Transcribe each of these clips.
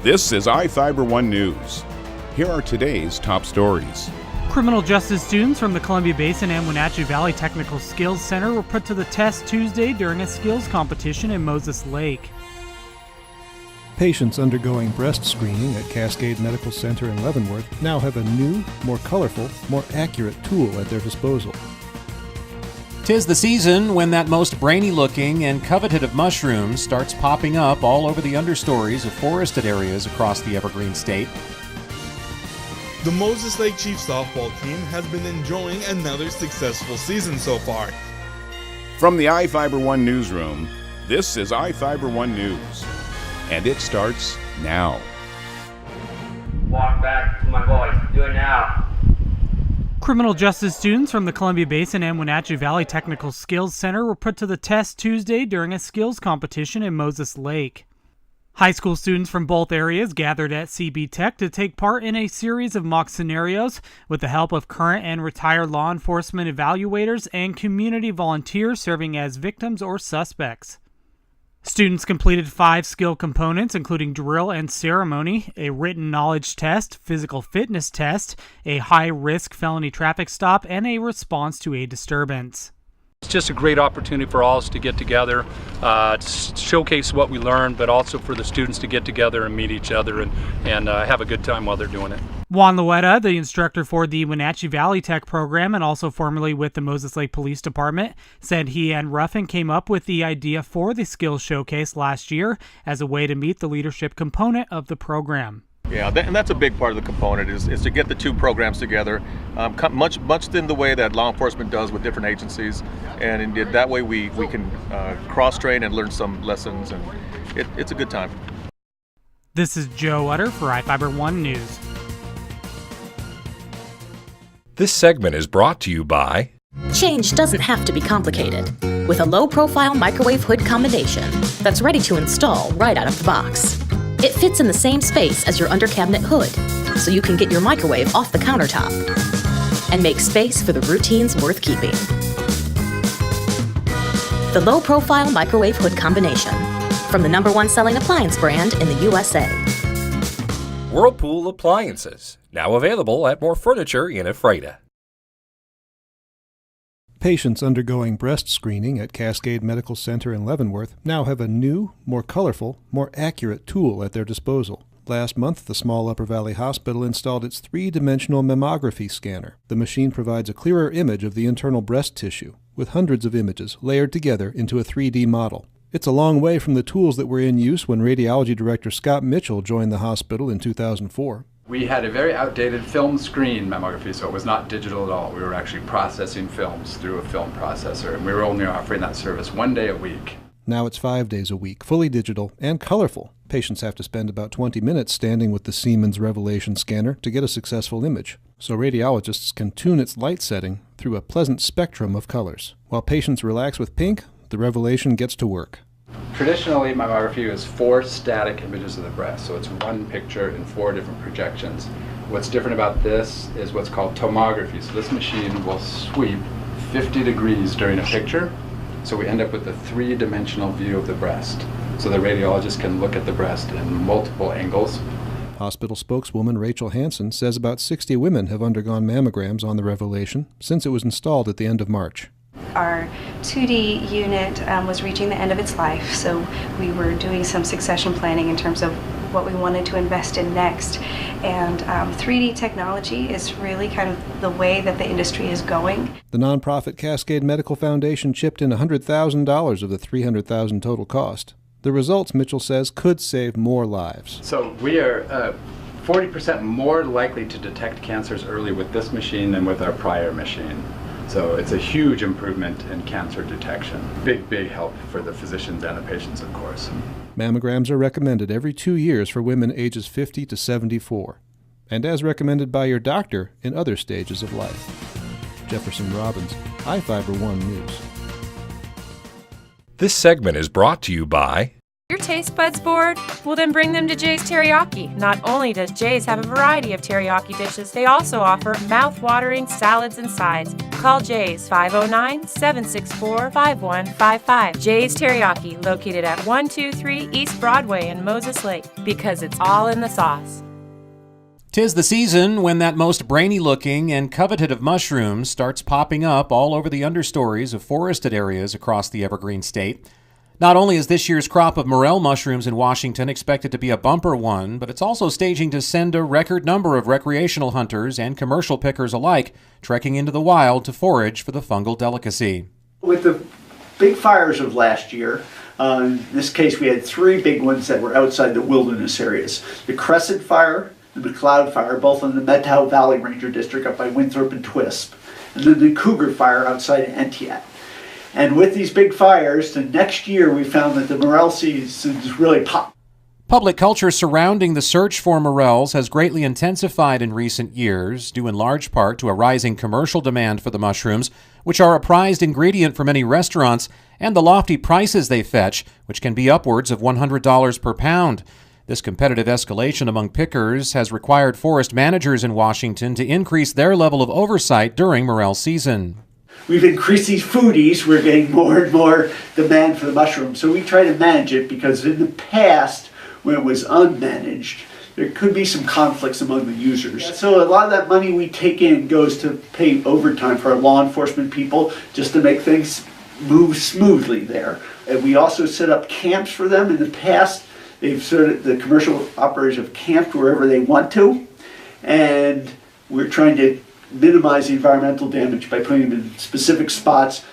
This is iFIBER 1 News. Here are today's top stories. Criminal justice students from the Columbia Basin and Wenatchee Valley Technical Skills Center were put to the test Tuesday during a skills competition in Moses Lake. Patients undergoing breast screening at Cascade Medical Center in Leavenworth now have a new, more colorful, more accurate tool at their disposal. 'Tis the season when that most brainy-looking and coveted of mushrooms starts popping up all over the understories of forested areas across the Evergreen State. The Moses Lake Chiefs softball team has been enjoying another successful season so far. From the iFIBER 1 newsroom, this is iFIBER 1 News. And it starts now. Walk back to my voice. Do it now. Criminal justice students from the Columbia Basin and Wenatchee Valley Technical Skills Center were put to the test Tuesday during a skills competition in Moses Lake. High school students from both areas gathered at CB Tech to take part in a series of mock scenarios with the help of current and retired law enforcement evaluators and community volunteers serving as victims or suspects. Students completed 5 skill components, including drill and ceremony, a written knowledge test, physical fitness test, a high-risk felony traffic stop, and a response to a disturbance. It's just a great opportunity for all of us to get together, to showcase what we learned, but also for the students to get together and meet each other and have a good time while they're doing it. Juan Loeta, the instructor for the Wenatchee Valley Tech program and also formerly with the Moses Lake Police Department, said he and Ruffin came up with the idea for the skills showcase last year as a way to meet the leadership component of the program. Yeah, and that's a big part of the component is to get the two programs together, much in the way that law enforcement does with different agencies, and indeed that way we can cross-train and learn some lessons, and it's a good time. This is Joe Utter for iFIBER 1 News. This segment is brought to you by... Change doesn't have to be complicated. With a low-profile microwave hood combination that's ready to install right out of the box. It fits in the same space as your under-cabinet hood, so you can get your microwave off the countertop and make space for the routines worth keeping. The low-profile microwave hood combination from the #1 selling appliance brand in the USA. Whirlpool Appliances, now available at more furniture in Ephrata. Patients undergoing breast screening at Cascade Medical Center in Leavenworth now have a new, more colorful, more accurate tool at their disposal. Last month, the small Upper Valley Hospital installed its 3-dimensional mammography scanner. The machine provides a clearer image of the internal breast tissue, with hundreds of images layered together into a 3D model. It's a long way from the tools that were in use when Radiology Director Scott Mitchell joined the hospital in 2004. We had a very outdated film screen mammography, so it was not digital at all. We were actually processing films through a film processor, and we were only offering that service 1 day a week. Now it's 5 days a week, fully digital and colorful. Patients have to spend about 20 minutes standing with the Siemens Revelation scanner to get a successful image, so radiologists can tune its light setting through a pleasant spectrum of colors. While patients relax with pink, the Revelation gets to work. Traditionally, mammography is 4 static images of the breast, so it's 1 picture in 4 different projections. What's different about this is what's called tomography. So this machine will sweep 50 degrees during a picture, so we end up with a 3-dimensional view of the breast. So the radiologist can look at the breast in multiple angles. Hospital spokeswoman Rachel Hansen says about 60 women have undergone mammograms on the Revelation since it was installed at the end of March. Our 2D unit was reaching the end of its life, so we were doing some succession planning in terms of what we wanted to invest in next. And 3D technology is really kind of the way that the industry is going. The nonprofit Cascade Medical Foundation chipped in $100,000 of the $300,000 total cost. The results, Mitchell says, could save more lives. So we are 40% more likely to detect cancers early with this machine than with our prior machine. So it's a huge improvement in cancer detection. Big help for the physicians and the patients, of course. Mammograms are recommended every 2 years for women ages 50 to 74, and as recommended by your doctor in other stages of life. Jefferson Robbins, iFIBER 1 News. This segment is brought to you by... Your taste buds bored? Well, then bring them to Jay's Teriyaki. Not only does Jay's have a variety of teriyaki dishes, they also offer mouth-watering salads and sides. Call Jay's 509-764-5155. Jay's Teriyaki, located at 123 East Broadway in Moses Lake, because it's all in the sauce. 'Tis the season when that most brainy-looking and coveted of mushrooms starts popping up all over the understories of forested areas across the Evergreen State. Not only is this year's crop of morel mushrooms in Washington expected to be a bumper one, but it's also staging to send a record number of recreational hunters and commercial pickers alike trekking into the wild to forage for the fungal delicacy. With the big fires of last year, in this case we had 3 big ones that were outside the wilderness areas. The Crescent Fire, the McLeod Fire, both in the Methow Valley Ranger District up by Winthrop and Twisp, and then the Cougar Fire outside of Entiat. And with these big fires, the next year we found that the morel seasons really popped. Public culture surrounding the search for morels has greatly intensified in recent years, due in large part to a rising commercial demand for the mushrooms, which are a prized ingredient for many restaurants, and the lofty prices they fetch, which can be upwards of $100 per pound. This competitive escalation among pickers has required forest managers in Washington to increase their level of oversight during morel season. We've increased these foodies, we're getting more and more demand for the mushroom. So we try to manage it, because in the past, when it was unmanaged, there could be some conflicts among the users. So a lot of that money we take in goes to pay overtime for our law enforcement people, just to make things move smoothly there. And we also set up camps for them. In the past, the commercial operators have camped wherever they want to, and we're trying to minimize the environmental damage by putting them in specific spots.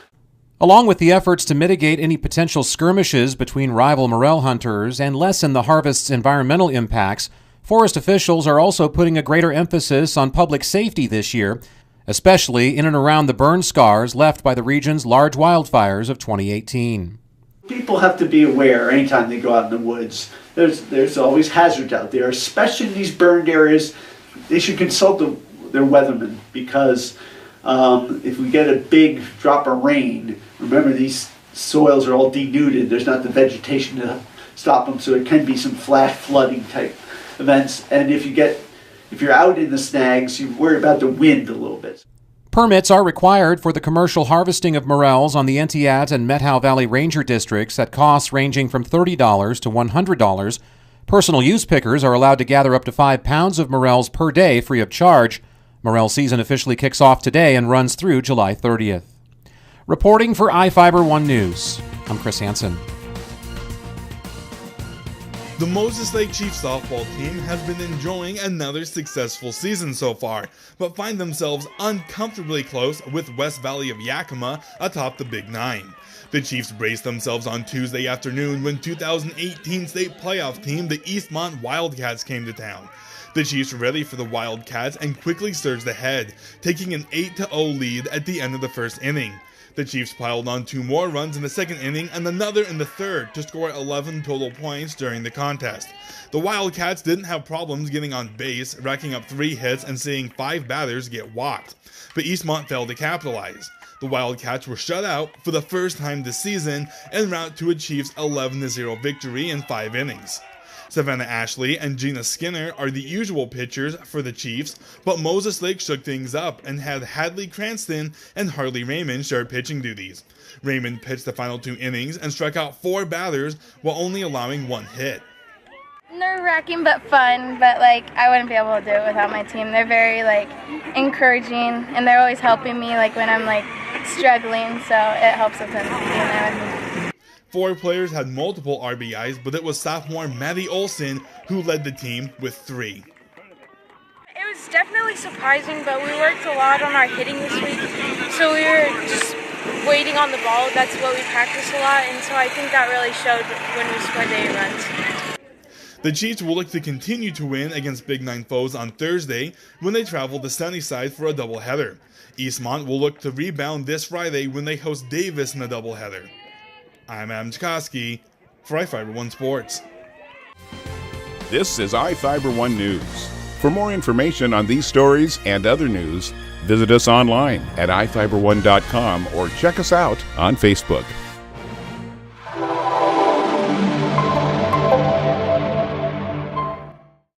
Along with the efforts to mitigate any potential skirmishes between rival morel hunters and lessen the harvest's environmental impacts, forest officials are also putting a greater emphasis on public safety this year, especially in and around the burn scars left by the region's large wildfires of 2018. People have to be aware anytime they go out in the woods. There's always hazards out there, especially in these burned areas. They should consult their weatherman, because if we get a big drop of rain, remember these soils are all denuded. There's not the vegetation to stop them, so it can be some flash flooding type events. And if you're out in the snags, you worry about the wind a little bit. Permits are required for the commercial harvesting of morels on the Entiat and Methow Valley Ranger districts at costs ranging from $30 to $100. Personal use pickers are allowed to gather up to 5 pounds of morels per day free of charge. Morel season officially kicks off today and runs through July 30th. Reporting for iFIBER 1 News, I'm Chris Hansen. The Moses Lake Chiefs softball team has been enjoying another successful season so far, but find themselves uncomfortably close with West Valley of Yakima atop the Big Nine. The Chiefs braced themselves on Tuesday afternoon when 2018 state playoff team the Eastmont Wildcats came to town. The Chiefs were ready for the Wildcats and quickly surged ahead, taking an 8-0 lead at the end of the first inning. The Chiefs piled on 2 more runs in the second inning and another in the third to score 11 total points during the contest. The Wildcats didn't have problems getting on base, racking up 3 hits and seeing 5 batters get walked, but Eastmont failed to capitalize. The Wildcats were shut out for the first time this season en route to a Chiefs 11-0 victory in 5 innings. Savannah Ashley and Gina Skinner are the usual pitchers for the Chiefs, but Moses Lake shook things up and had Hadley Cranston and Harley Raymond share pitching duties. Raymond pitched the final 2 innings and struck out 4 batters while only allowing 1 hit. Nerve-wracking but fun, but I wouldn't be able to do it without my team. They're very encouraging, and they're always helping me when I'm struggling, so it helps with them being there with me. 4 players had multiple RBIs, but it was sophomore Maddie Olson who led the team with 3. It was definitely surprising, but we worked a lot on our hitting this week, so we were just waiting on the ball. That's what we practiced a lot, and so I think that really showed when we scored the 8 runs. The Chiefs will look to continue to win against Big Nine foes on Thursday when they travel to Sunnyside for a doubleheader. Eastmont will look to rebound this Friday when they host Davis in a doubleheader. I'm Adam Chikoski for iFIBER 1 Sports. This is iFIBER 1 News. For more information on these stories and other news, visit us online at iFiber1.com or check us out on Facebook.